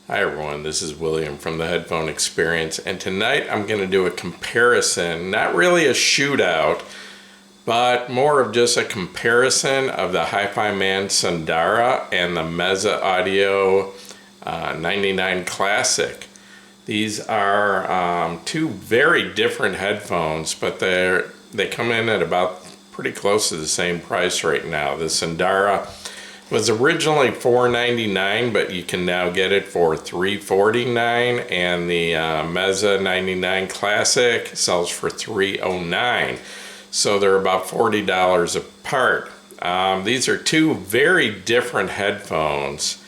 Hi everyone, this is William from the Headphone Experience, and tonight I'm going to do a comparison, not really a shootout, but more of just a comparison of the Hifiman Sundara and the Meze Audio 99 Classic. These are two very different headphones, but they come in at about pretty close to the same price right now. The Sundara was originally $4.99, but you can now get it for $3.49, and the Meze 99 Classic sells for $3.09. So they're about $40 apart. These are two very different headphones,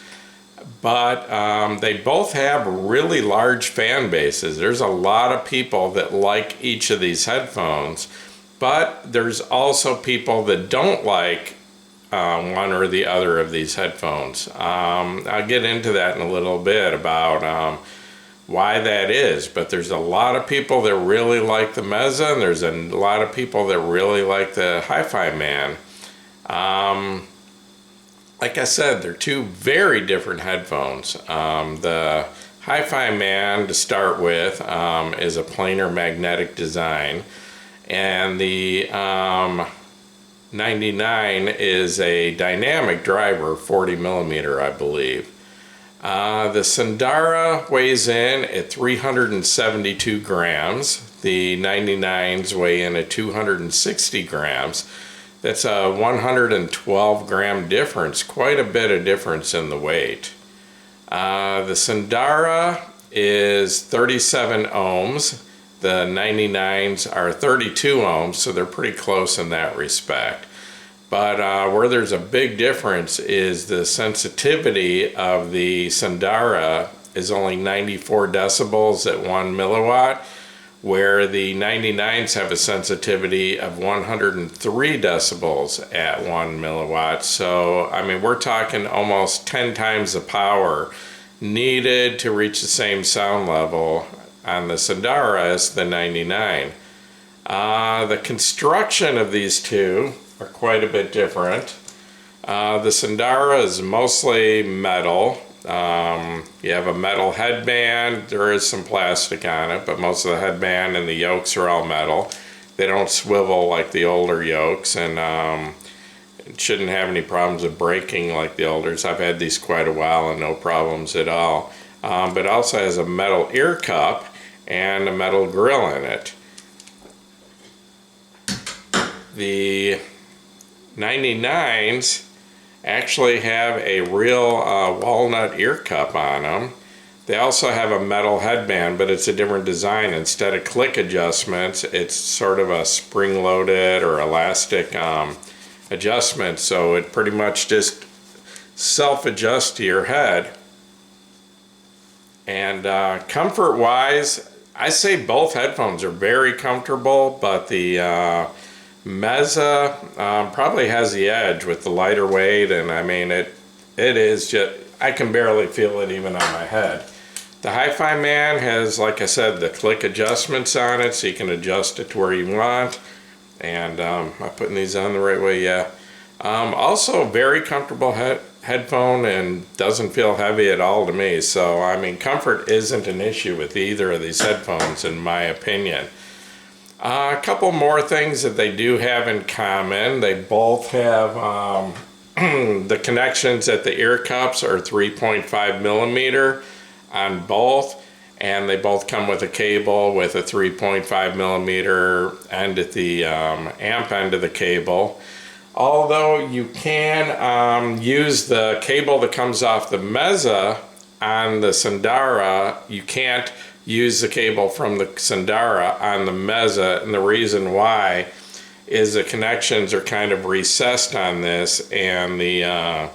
but they both have really large fan bases. There's a lot of people that like each of these headphones, but there's also people that don't like one or the other of these headphones. I'll get into that in a little bit about why that is, but there's a lot of people that really like the Meze, and there's a lot of people that really like the Hifiman. Like I said, they're two very different headphones. The Hifiman, to start with, is a planar magnetic design, and the 99 is a dynamic driver, 40 millimeter, I believe. The Sundara weighs in at 372 grams. The 99s weigh in at 260 grams. That's a 112 gram difference, quite a bit of difference in the weight. The Sundara is 37 ohms. The 99s are 32 ohms, so they're pretty close in that respect. But where there's a big difference is the sensitivity of the Sundara is only 94 decibels at 1 milliwatt, where the 99s have a sensitivity of 103 decibels at 1 milliwatt. So, I mean, we're talking almost 10 times the power needed to reach the same sound level on the Sundara as the 99. The construction of these two are quite a bit different. The Sundara is mostly metal. You have a metal headband. There is some plastic on it, but most of the headband and the yokes are all metal. They don't swivel like the older yokes, and it shouldn't have any problems of breaking like the olders. I've had these quite a while and no problems at all. But it also has a metal ear cup and a metal grill in it. The 99s actually have a real walnut ear cup on them. They also have a metal headband, but it's a different design. Instead of click adjustments, it's sort of a spring-loaded or elastic adjustment, so it pretty much just self-adjusts to your head. And comfort-wise, I say both headphones are very comfortable, but the Meze probably has the edge with the lighter weight, and I mean it is just, I can barely feel it even on my head. The Hifiman has, like I said, the click adjustments on it, so you can adjust it to where you want. And am I putting these on the right way? Yeah. Also very comfortable headphone, and doesn't feel heavy at all to me. So I mean, comfort isn't an issue with either of these headphones in my opinion. A couple more things that they do have in common. They both have the connections at the ear cups are 3.5 millimeter on both, and they both come with a cable with a 3.5 millimeter end at the amp end of the cable. Although you can use the cable that comes off the Meze on the Sundara, you can't use the cable from the Sundara on the Meze, and the reason why is the connections are kind of recessed on this, and the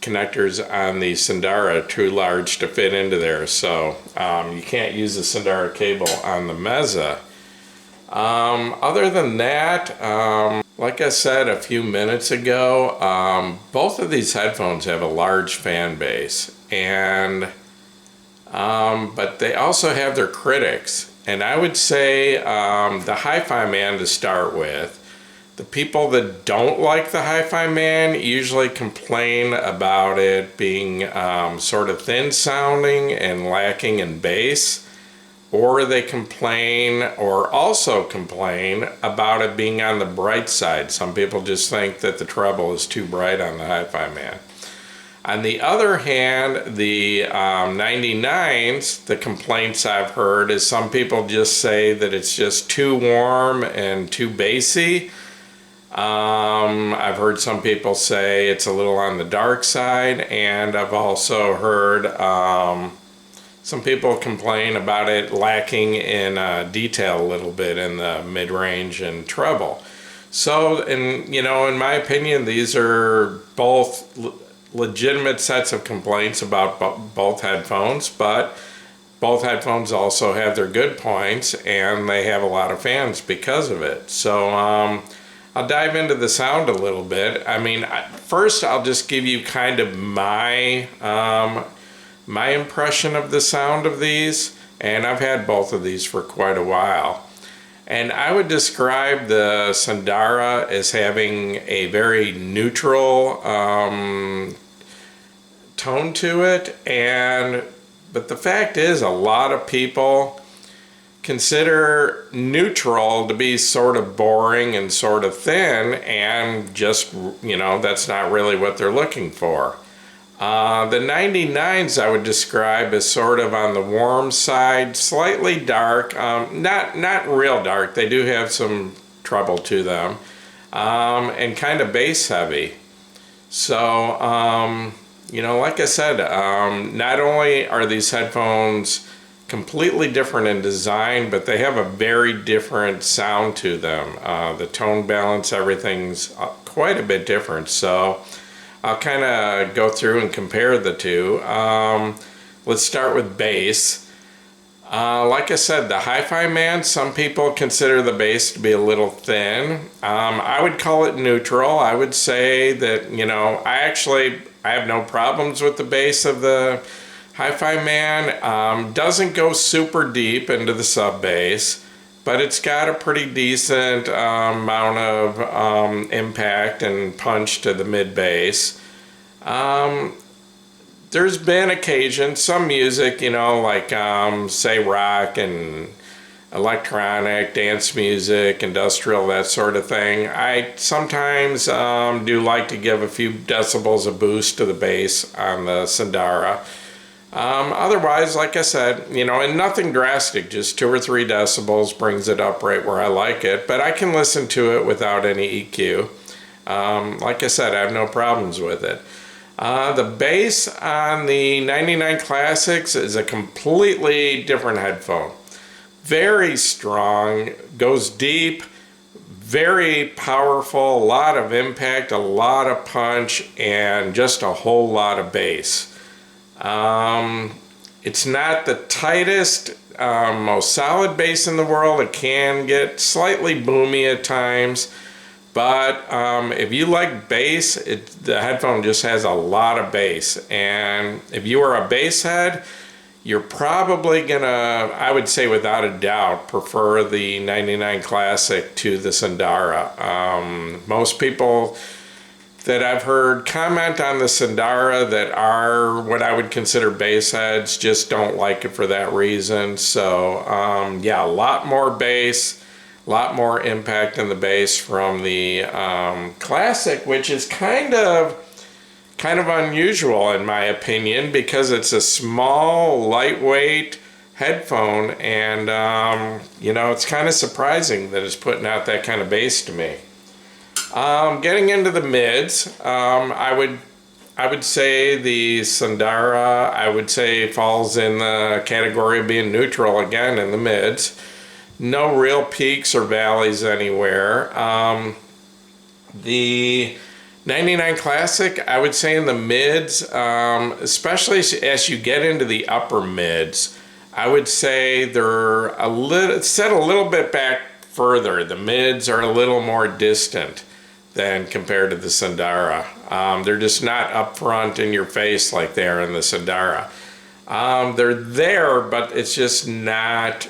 connectors on the Sundara are too large to fit into there, so you can't use the Sundara cable on the Meze. Other than that, like I said a few minutes ago, both of these headphones have a large fan base, and but they also have their critics. And I would say the Hifiman, to start with, The people that don't like the Hifiman usually complain about it being sort of thin sounding and lacking in bass, or they complain or also complain about it being on the bright side. Some people just think that the treble is too bright on the Hifiman. On the other hand, the 99s, the complaints I've heard is some people just say that it's just too warm and too bassy. I've heard some people say it's a little on the dark side, and I've also heard some people complain about it lacking in detail a little bit in the mid-range and treble. So, in my opinion, these are both legitimate sets of complaints about both headphones, but both headphones also have their good points, and they have a lot of fans because of it. So I'll dive into the sound a little bit. I mean, first I'll just give you kind of my impression of the sound of these, and I've had both of these for quite a while. And I would describe the Sundara as having a very neutral tone to it, but the fact is a lot of people consider neutral to be sort of boring and sort of thin, and just, that's not really what they're looking for. The 99s I would describe as sort of on the warm side, slightly dark, not real dark. They do have some treble to them, and kind of bass heavy. So, like I said, not only are these headphones completely different in design, but they have a very different sound to them. The tone balance, everything's quite a bit different. So I'll kind of go through and compare the two. Let's start with bass. Like I said, the Hifiman, some people consider the bass to be a little thin. I would call it neutral. I would say that, I have no problems with the bass of the Hifiman. Doesn't go super deep into the sub bass, but it's got a pretty decent amount of impact and punch to the mid bass. There's been occasions, some music, like say rock and electronic, dance music, industrial, that sort of thing. I sometimes do like to give a few decibels of boost to the bass on the Sundara. Otherwise, like I said, and nothing drastic, just 2 or 3 decibels brings it up right where I like it, but I can listen to it without any EQ. Like I said, I have no problems with it. The bass on the 99 Classics is a completely different headphone. Very strong, goes deep, very powerful, a lot of impact, a lot of punch, and just a whole lot of bass. It's not the tightest, most solid bass in the world. It can get slightly boomy at times, but if you like bass, the headphone just has a lot of bass. And if you are a bass head, you're probably gonna, I would say without a doubt, prefer the 99 Classic to the Sundara. Most people that I've heard comment on the Sundara that are what I would consider bass heads just don't like it for that reason. So yeah, a lot more bass, a lot more impact in the bass from the Classic, which is kind of unusual in my opinion, because it's a small, lightweight headphone, and it's kind of surprising that it's putting out that kind of bass to me. Getting into the mids, I would say the Sundara, I would say falls in the category of being neutral again in the mids. No real peaks or valleys anywhere. The 99 Classic, I would say in the mids, especially as you get into the upper mids, I would say they're set a little bit back further. The mids are a little more distant than compared to the Sundara. They're just not up front in your face like they are in the Sundara. They're there, but it's just not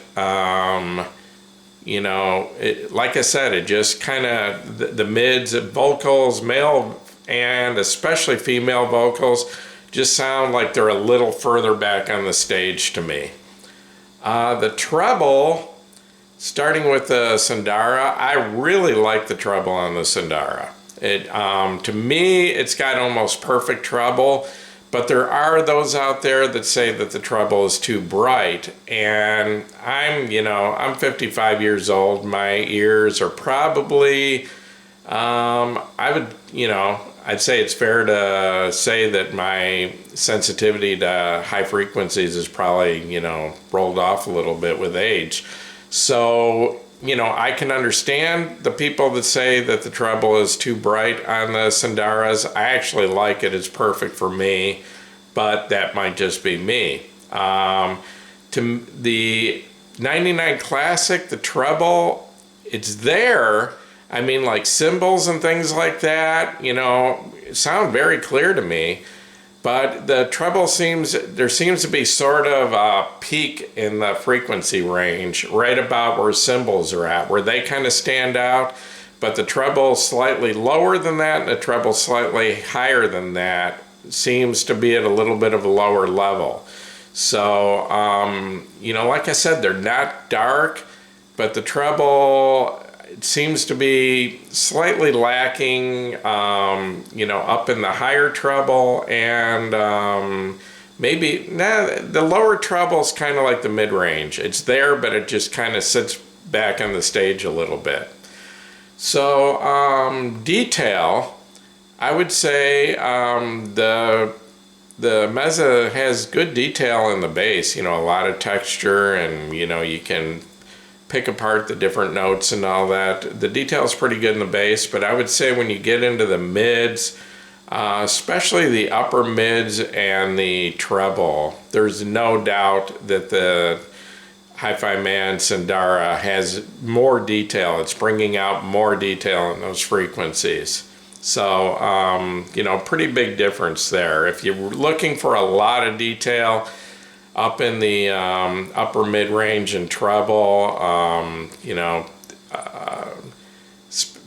like I said, it just kind of, the mids, vocals, male and especially female vocals, just sound like they're a little further back on the stage to me. The treble, starting with the Sundara, I really like the treble on the Sundara. To me, it's got almost perfect treble, but there are those out there that say that the treble is too bright, and I'm 55 years old. My ears are probably, I'd say it's fair to say that my sensitivity to high frequencies is probably, rolled off a little bit with age. So, I can understand the people that say that the treble is too bright on the Sundaras. I actually like it. It's perfect for me, but that might just be me. To the 99 Classic, the treble, it's there. I mean, like cymbals and things like that, sound very clear to me. But the treble there seems to be sort of a peak in the frequency range, right about where cymbals are at, where they kind of stand out. But the treble slightly lower than that, and the treble slightly higher than that seems to be at a little bit of a lower level. So, like I said, they're not dark, but the treble, it seems to be slightly lacking, up in the higher treble, and the lower treble's kind of like the mid-range. It's there, but it just kind of sits back on the stage a little bit. So, detail, I would say the Meze has good detail in the bass, a lot of texture, and you can pick apart the different notes and all that. The detail's pretty good in the bass, but I would say when you get into the mids, especially the upper mids and the treble, there's no doubt that the Hifiman Sundara has more detail. It's bringing out more detail in those frequencies. So, pretty big difference there. If you're looking for a lot of detail up in the upper mid-range and treble,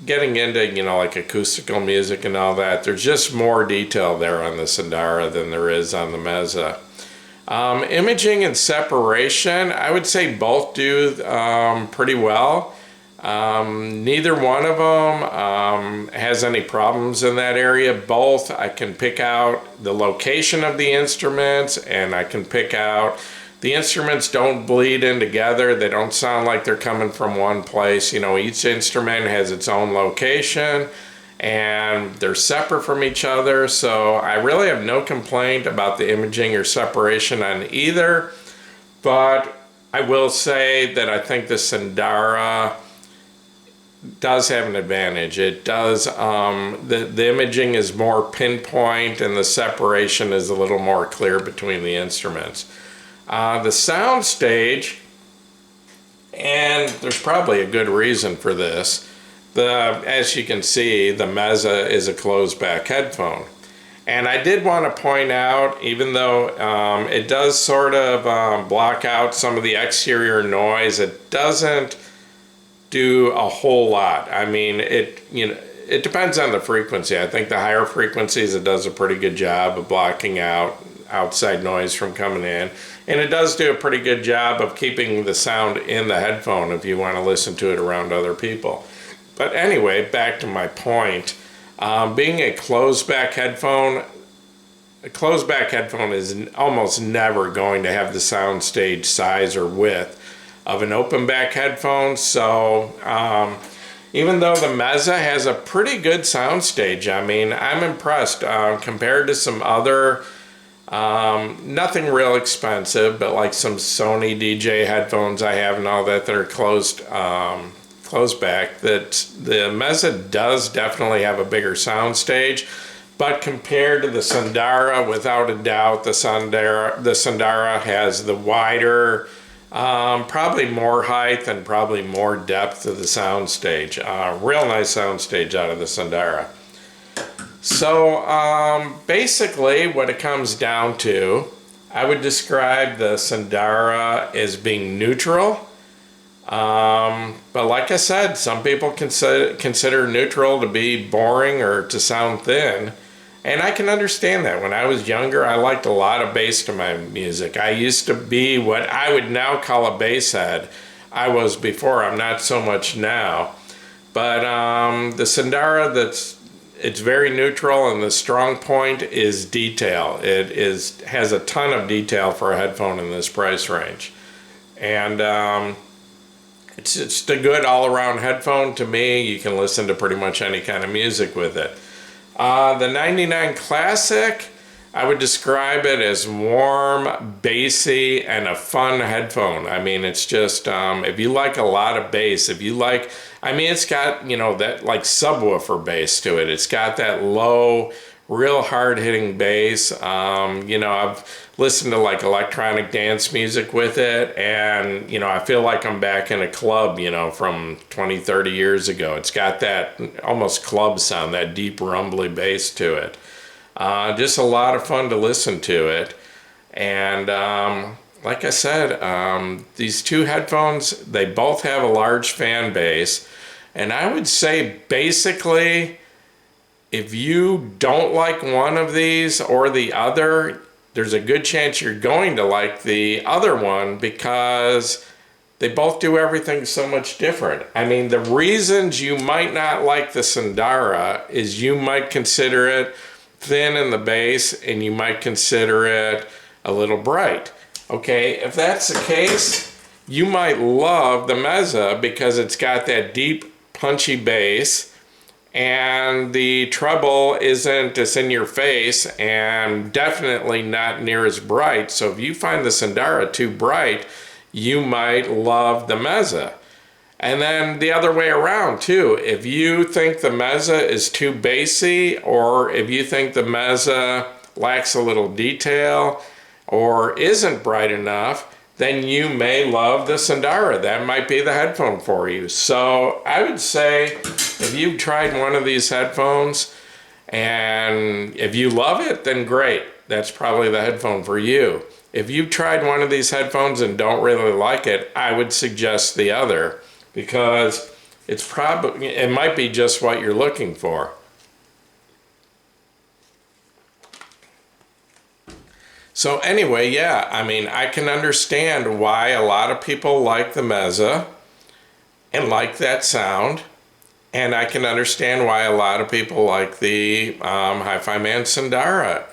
getting into, like acoustical music and all that, there's just more detail there on the Sundara than there is on the Meze. Imaging and separation, I would say both do pretty well. Neither one of them has any problems in that area. Both, I can pick out the location of the instruments, and I can pick out the instruments don't bleed in together. They don't sound like they're coming from one place. Each instrument has its own location, and they're separate from each other. So I really have no complaint about the imaging or separation on either. But I will say that I think the Sundara does have an advantage. It does, the imaging is more pinpoint, and the separation is a little more clear between the instruments. The sound stage, and there's probably a good reason for this, as you can see, the Meze is a closed back headphone. And I did want to point out, even though it does sort of block out some of the exterior noise, it doesn't do a whole lot. I mean, it depends on the frequency. I think the higher frequencies, it does a pretty good job of blocking out outside noise from coming in, and it does do a pretty good job of keeping the sound in the headphone if you want to listen to it around other people. But anyway, back to my point, being a closed back headphone is almost never going to have the sound stage size or width of an open back headphone. So even though the Meze has a pretty good sound stage, I mean, I'm impressed compared to some other, nothing real expensive, but like some Sony DJ headphones I have and all that are closed back, that the Meze does definitely have a bigger sound stage. But compared to the Sundara, without a doubt, the Sundara has the wider, probably more height and probably more depth of the sound stage. Real nice sound stage out of the Sundara. So basically what it comes down to, I would describe the Sundara as being neutral. But like I said, some people consider neutral to be boring or to sound thin. And I can understand that. When I was younger, I liked a lot of bass to my music. I used to be what I would now call a bass head. I was before, I'm not so much now. But the Sundara, it's very neutral, and the strong point is detail. Has a ton of detail for a headphone in this price range. And it's a good all-around headphone to me. You can listen to pretty much any kind of music with it. The 99 Classic, I would describe it as warm, bassy, and a fun headphone. I mean, it's just, if you like a lot of bass, it's got, that like subwoofer bass to it. It's got that low, real hard-hitting bass. I've listened to like electronic dance music with it, and I feel like I'm back in a club, from 20, 30 years ago. It's got that almost club sound, that deep rumbly bass to it. Just a lot of fun to listen to it. And like I said, these two headphones, they both have a large fan base. And I would say basically, if you don't like one of these or the other, there's a good chance you're going to like the other one, because they both do everything so much different. I mean, the reasons you might not like the Sundara is you might consider it thin in the bass, and you might consider it a little bright. Okay, if that's the case, you might love the Meze because it's got that deep, punchy bass, and the treble isn't as in your face and definitely not near as bright. So if you find the Sundara too bright, you might love the Meze. And then the other way around too. If you think the Meze is too bassy, or if you think the Meze lacks a little detail or isn't bright enough, then you may love the Sundara. That might be the headphone for you. So I would say, if you've tried one of these headphones and if you love it, then great. That's probably the headphone for you. If you've tried one of these headphones and don't really like it, I would suggest the other, because it might be just what you're looking for. So anyway, yeah, I mean, I can understand why a lot of people like the Meze and like that sound. And I can understand why a lot of people like the Hifiman Sundara.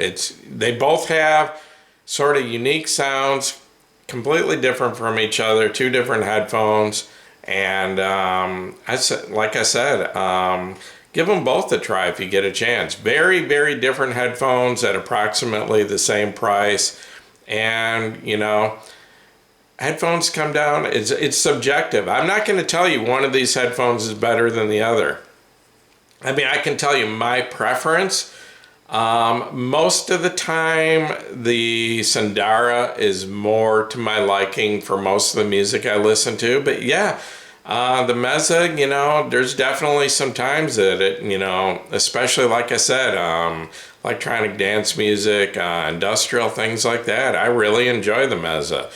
They both have sort of unique sounds, completely different from each other, two different headphones. And like I said, give them both a try if you get a chance. Very, very different headphones at approximately the same price. And, headphones come down, it's subjective. I'm not going to tell you one of these headphones is better than the other. I mean, I can tell you my preference. Most of the time, the Sundara is more to my liking for most of the music I listen to. But yeah, the Meze, there's definitely some times that it, especially like I said, electronic dance music, industrial, things like that. I really enjoy the Meze.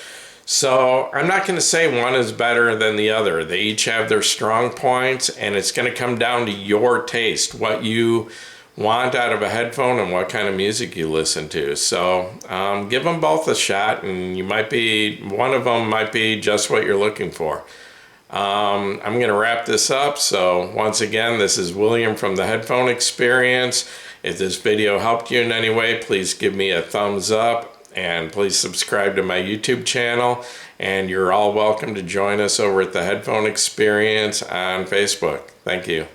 So I'm not going to say one is better than the other. They each have their strong points, and it's going to come down to your taste, what you want out of a headphone and what kind of music you listen to. So give them both a shot, and one of them might be just what you're looking for. I'm going to wrap this up. So once again, this is William from the Headphone Experience. If this video helped you in any way, please give me a thumbs up. And please subscribe to my YouTube channel. And you're all welcome to join us over at the Headphone Experience on Facebook. Thank you.